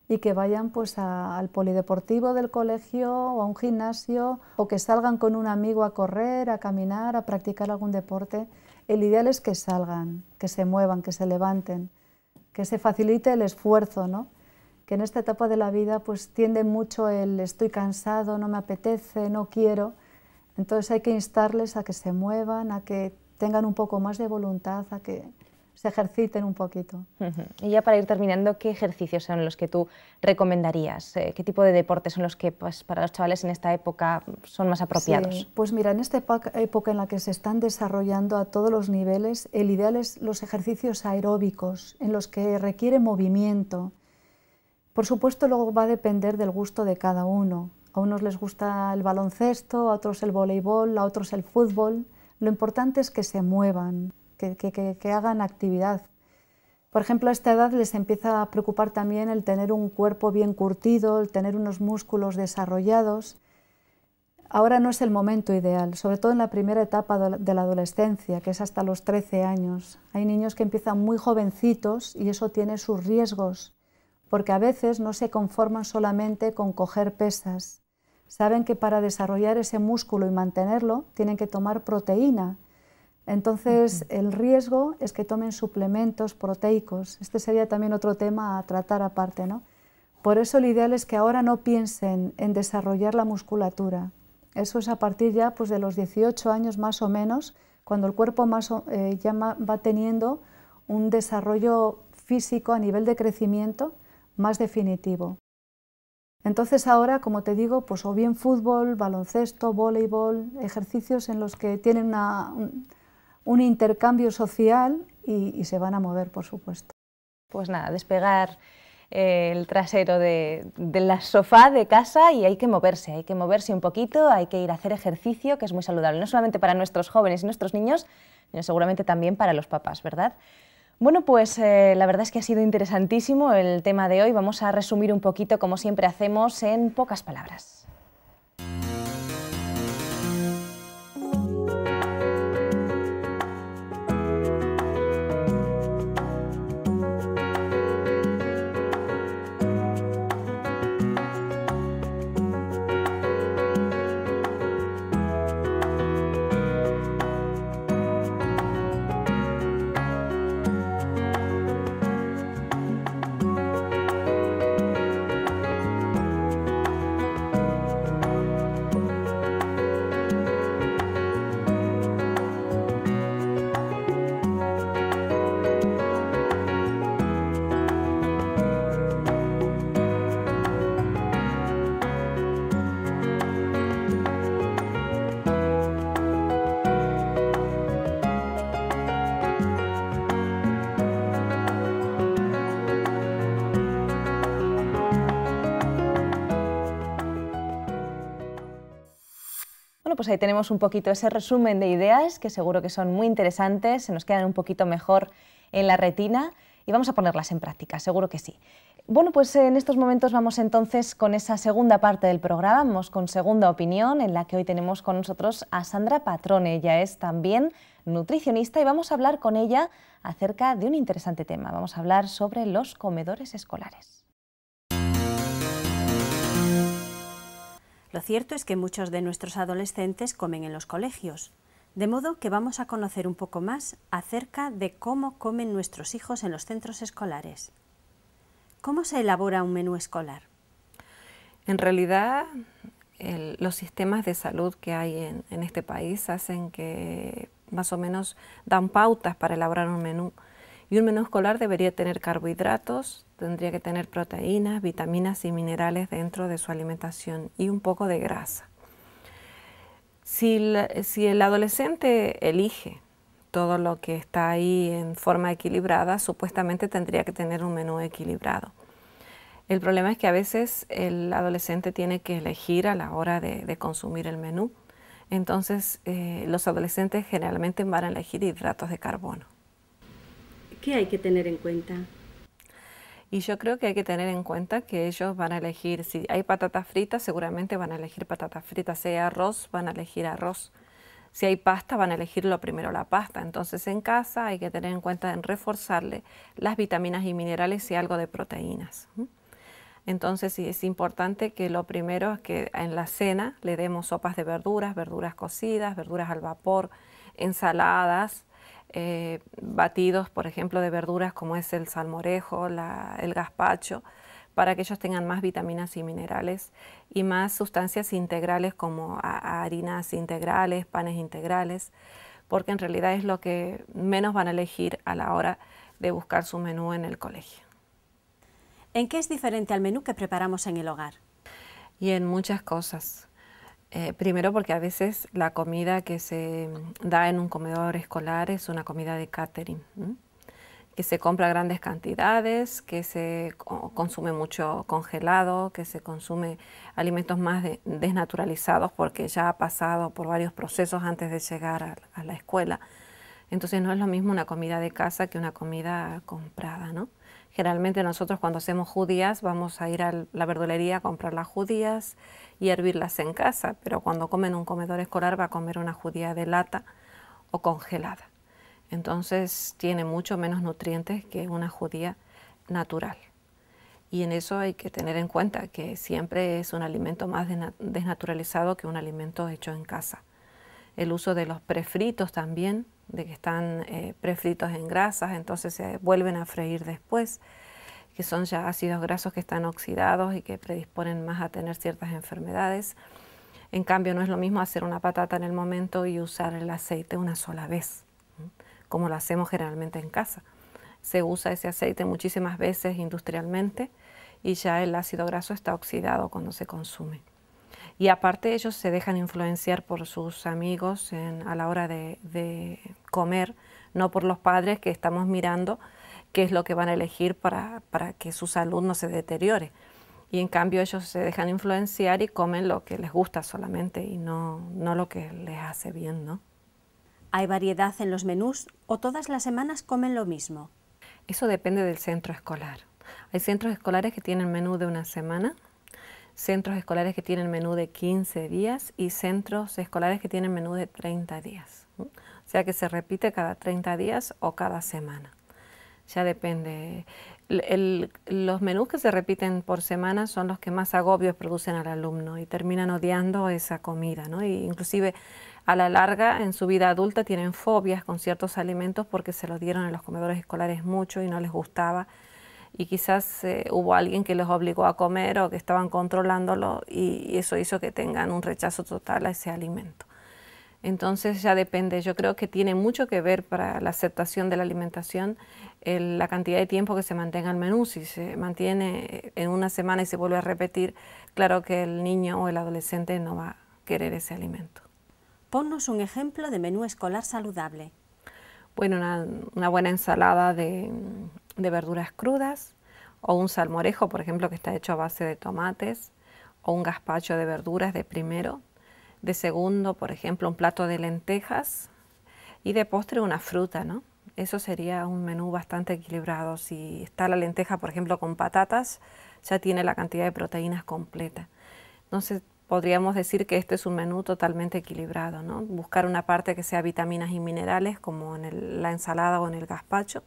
y que vayan pues, al polideportivo del colegio o a un gimnasio o que salgan con un amigo a correr, a caminar, a practicar algún deporte. El ideal es que salgan, que se muevan, que se levanten, que se facilite el esfuerzo, ¿no? Que en esta etapa de la vida pues, tiende mucho el estoy cansado, no me apetece, no quiero. Entonces hay que instarles a que se muevan, a que tengan un poco más de voluntad, a que se ejerciten un poquito. Y ya para ir terminando, ¿qué ejercicios son los que tú recomendarías? ¿Qué tipo de deportes son los que pues, para los chavales en esta época son más apropiados? Sí, pues mira, en esta época en la que se están desarrollando a todos los niveles, el ideal es los ejercicios aeróbicos, en los que requiere movimiento. Por supuesto, luego va a depender del gusto de cada uno. A unos les gusta el baloncesto, a otros el voleibol, a otros el fútbol. Lo importante es que se muevan, que hagan actividad. Por ejemplo, a esta edad les empieza a preocupar también el tener un cuerpo bien curtido, el tener unos músculos desarrollados. Ahora no es el momento ideal, sobre todo en la primera etapa de la adolescencia, que es hasta los 13 años. Hay niños que empiezan muy jovencitos y eso tiene sus riesgos, porque a veces no se conforman solamente con coger pesas. Saben que para desarrollar ese músculo y mantenerlo tienen que tomar proteína. Entonces, el riesgo es que tomen suplementos proteicos. Este sería también otro tema a tratar aparte, ¿no? Por eso lo ideal es que ahora no piensen en desarrollar la musculatura. Eso es a partir ya pues, de los 18 años más o menos, cuando el cuerpo ya va teniendo un desarrollo físico a nivel de crecimiento más definitivo. Entonces ahora, como te digo, pues o bien fútbol, baloncesto, voleibol, ejercicios en los que tienen un intercambio social y se van a mover, por supuesto. Pues nada, despegar el trasero del sofá de casa y hay que moverse un poquito, hay que ir a hacer ejercicio, que es muy saludable, no solamente para nuestros jóvenes y nuestros niños, sino seguramente también para los papás, ¿verdad? Bueno, pues la verdad es que ha sido interesantísimo el tema de hoy. Vamos a resumir un poquito, como siempre hacemos, en pocas palabras. Bueno, pues ahí tenemos un poquito ese resumen de ideas que seguro que son muy interesantes, se nos quedan un poquito mejor en la retina y vamos a ponerlas en práctica, seguro que sí. Bueno, pues en estos momentos vamos entonces con esa segunda parte del programa, vamos con Segunda Opinión, en la que hoy tenemos con nosotros a Sandra Patrone. Ella es también nutricionista y vamos a hablar con ella acerca de un interesante tema. Vamos a hablar sobre los comedores escolares. Lo cierto es que muchos de nuestros adolescentes comen en los colegios, de modo que vamos a conocer un poco más acerca de cómo comen nuestros hijos en los centros escolares. ¿Cómo se elabora un menú escolar? En realidad, los sistemas de salud que hay en este país hacen que más o menos dan pautas para elaborar un menú. Y un menú escolar debería tener carbohidratos, tendría que tener proteínas, vitaminas y minerales dentro de su alimentación y un poco de grasa. Si el adolescente elige todo lo que está ahí en forma equilibrada, supuestamente tendría que tener un menú equilibrado. El problema es que a veces el adolescente tiene que elegir a la hora de consumir el menú. Entonces, los adolescentes generalmente van a elegir hidratos de carbono. ¿Qué hay que tener en cuenta? Y yo creo que hay que tener en cuenta que ellos van a elegir, si hay patatas fritas, seguramente van a elegir patatas fritas. Si hay arroz, van a elegir arroz. Si hay pasta, van a elegir lo primero la pasta. Entonces, en casa hay que tener en cuenta en reforzarle las vitaminas y minerales y algo de proteínas. Entonces, sí, es importante que lo primero es que en la cena le demos sopas de verduras, verduras cocidas, verduras al vapor, ensaladas, batidos, por ejemplo, de verduras como es el salmorejo, el gazpacho, para que ellos tengan más vitaminas y minerales y más sustancias integrales como harinas integrales, panes integrales, porque en realidad es lo que menos van a elegir a la hora de buscar su menú en el colegio. ¿En qué es diferente al menú que preparamos en el hogar? Y en muchas cosas. Primero porque a veces la comida que se da en un comedor escolar es una comida de catering, que se compra grandes cantidades, que se consume mucho congelado, que se consume alimentos más desnaturalizados porque ya ha pasado por varios procesos antes de llegar a la escuela. Entonces no es lo mismo una comida de casa que una comida comprada, ¿no? Generalmente nosotros cuando hacemos judías vamos a ir a la verdulería a comprar las judías y hervirlas en casa, pero cuando comen en un comedor escolar va a comer una judía de lata o congelada. Entonces tiene mucho menos nutrientes que una judía natural. Y en eso hay que tener en cuenta que siempre es un alimento más desnaturalizado que un alimento hecho en casa. El uso de los prefritos también, de que están prefritos en grasas, entonces se vuelven a freír después, que son ya ácidos grasos que están oxidados y que predisponen más a tener ciertas enfermedades. En cambio, no es lo mismo hacer una patata en el momento y usar el aceite una sola vez, como lo hacemos generalmente en casa. Se usa ese aceite muchísimas veces industrialmente y ya el ácido graso está oxidado cuando se consume. Y aparte ellos se dejan influenciar por sus amigos a la hora de comer, no por los padres que estamos mirando qué es lo que van a elegir para que su salud no se deteriore. Y en cambio ellos se dejan influenciar y comen lo que les gusta solamente y no lo que les hace bien, ¿no? ¿Hay variedad en los menús o todas las semanas comen lo mismo? Eso depende del centro escolar. Hay centros escolares que tienen menú de una semana, centros escolares que tienen menú de 15 días y centros escolares que tienen menú de 30 días. O sea que se repite cada 30 días o cada semana. Ya depende. Los menús que se repiten por semana son los que más agobios producen al alumno y terminan odiando esa comida, ¿no? Y inclusive a la larga en su vida adulta tienen fobias con ciertos alimentos porque se los dieron en los comedores escolares mucho y no les gustaba. Y quizás hubo alguien que los obligó a comer o que estaban controlándolo y eso hizo que tengan un rechazo total a ese alimento. Entonces ya depende, yo creo que tiene mucho que ver para la aceptación de la alimentación la cantidad de tiempo que se mantenga el menú. Si se mantiene en una semana y se vuelve a repetir, claro que el niño o el adolescente no va a querer ese alimento. Ponnos un ejemplo de menú escolar saludable. Bueno, una buena ensalada de verduras crudas o un salmorejo, por ejemplo, que está hecho a base de tomates, o un gazpacho de verduras de primero. De segundo, por ejemplo, un plato de lentejas y de postre una fruta, ¿no? Eso sería un menú bastante equilibrado. Si está la lenteja, por ejemplo, con patatas, ya tiene la cantidad de proteínas completa. Entonces, podríamos decir que este es un menú totalmente equilibrado, ¿no? Buscar una parte que sea vitaminas y minerales, como en la ensalada o en el gazpacho,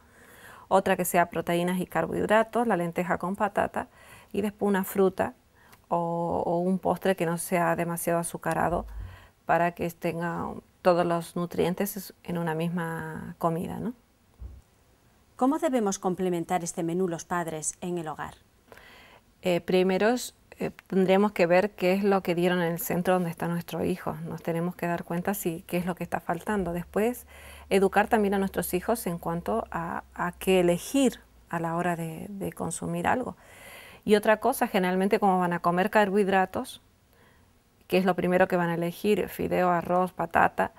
otra que sea proteínas y carbohidratos, la lenteja con patata, y después una fruta o un postre que no sea demasiado azucarado para que tenga todos los nutrientes en una misma comida, ¿no? ¿Cómo debemos complementar este menú los padres en el hogar? Primero tendremos que ver qué es lo que dieron en el centro donde está nuestro hijo. Nos tenemos que dar cuenta qué es lo que está faltando. Después, educar también a nuestros hijos en cuanto a qué elegir a la hora de consumir algo. Y otra cosa, generalmente como van a comer carbohidratos, que es lo primero que van a elegir, fideo, arroz, patata,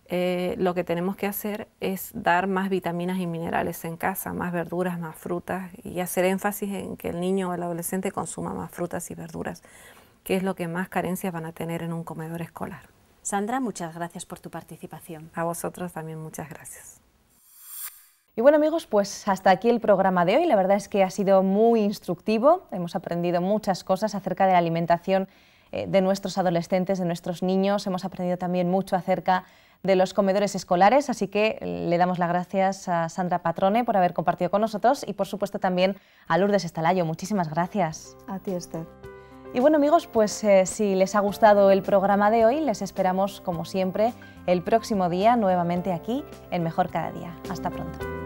lo que tenemos que hacer es dar más vitaminas y minerales en casa, más verduras, más frutas, y hacer énfasis en que el niño o el adolescente consuma más frutas y verduras, que es lo que más carencias van a tener en un comedor escolar. Sandra, muchas gracias por tu participación. A vosotros también muchas gracias. Y bueno amigos, pues hasta aquí el programa de hoy. La verdad es que ha sido muy instructivo, hemos aprendido muchas cosas acerca de la alimentación de nuestros adolescentes, de nuestros niños. Hemos aprendido también mucho acerca de los comedores escolares, así que le damos las gracias a Sandra Patrone por haber compartido con nosotros y por supuesto también a Lourdes Estalayo. Muchísimas gracias. A ti, Esther. Y bueno amigos, pues si les ha gustado el programa de hoy, les esperamos como siempre el próximo día nuevamente aquí en Mejor Cada Día. Hasta pronto.